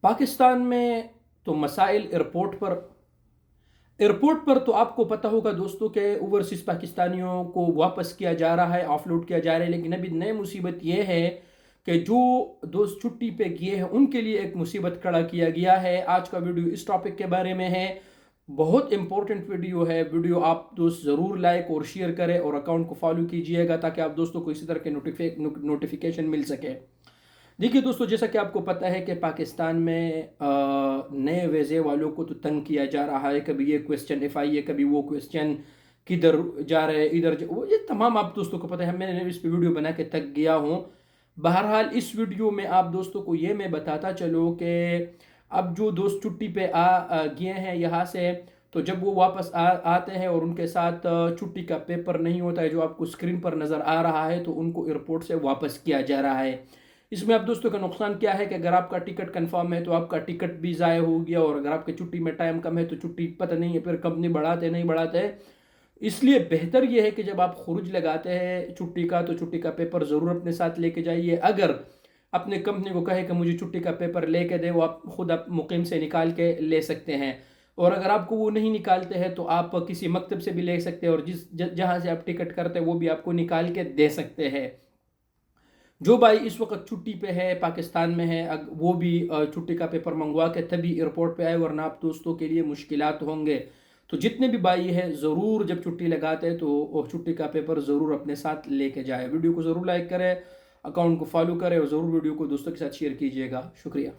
पाकिस्तान में तो मसाइल एयरपोर्ट पर तो आपको पता होगा दोस्तों कि ओवरसीज़ पाकिस्तानियों को वापस किया जा रहा है, ऑफलोड किया जा रहा है। लेकिन अभी नई मुसीबत ये है कि जो दोस्त छुट्टी पे गए हैं उनके लिए एक मुसीबत खड़ा किया गया है। आज का वीडियो इस टॉपिक के बारे में है। बहुत इंपॉर्टेंट वीडियो है। वीडियो आप दोस्त ज़रूर लाइक और शेयर करें और अकाउंट को फॉलो कीजिएगा ताकि आप दोस्तों को इसी तरह के नोटिफिकेशन मिल सके। देखिए दोस्तों, जैसा कि आपको पता है कि पाकिस्तान में नए वीज़े वालों को तो तंग किया जा रहा है। कभी ये क्वेश्चन FI है, कभी वो क्वेश्चन किधर जा रहे हैं, वो ये तमाम आप दोस्तों को पता है। मैंने इस पे वीडियो बना के थक गया हूँ। बहरहाल इस वीडियो में आप दोस्तों को ये मैं बताता चलो कि अब जो दोस्त छुट्टी पे गए हैं यहाँ से, तो जब वो वापस आते हैं और उनके साथ छुट्टी का पेपर नहीं होता है जो आपको स्क्रीन पर नज़र आ रहा है, तो उनको एयरपोर्ट से वापस किया जा रहा है। इसमें आप दोस्तों का नुकसान क्या है कि अगर आपका टिकट कंफर्म है तो आपका टिकट भी ज़ाय हो गया, और अगर आपके छुट्टी में टाइम कम है तो छुट्टी पता नहीं है फिर कंपनी बढ़ाते नहीं बढ़ाते। इसलिए बेहतर ये है कि जब आप खुरुज लगाते हैं छुट्टी का, तो छुट्टी का पेपर ज़रूर अपने साथ लेके जाइए। अगर अपने कंपनी को कहे कि मुझे छुट्टी का पेपर लेके दे, वो आप खुद आप मुकीम से निकाल के ले सकते हैं। और अगर आपको वो नहीं निकालते हैं तो आप किसी मकतब से भी ले सकते हैं, और जहाँ से आप टिकट करते हैं वो भी आपको निकाल के दे सकते हैं। जो भाई इस वक्त छुट्टी पे है, पाकिस्तान में है, वो भी छुट्टी का पेपर मंगवा के तभी एयरपोर्ट पे आए, वरना आप दोस्तों के लिए मुश्किलात होंगे। तो जितने भी भाई है ज़रूर जब छुट्टी लगाते हैं तो छुट्टी का पेपर ज़रूर अपने साथ लेके जाए। वीडियो को ज़रूर लाइक करें, अकाउंट को फॉलो करें और ज़रूर वीडियो को दोस्तों के साथ शेयर कीजिएगा। शुक्रिया।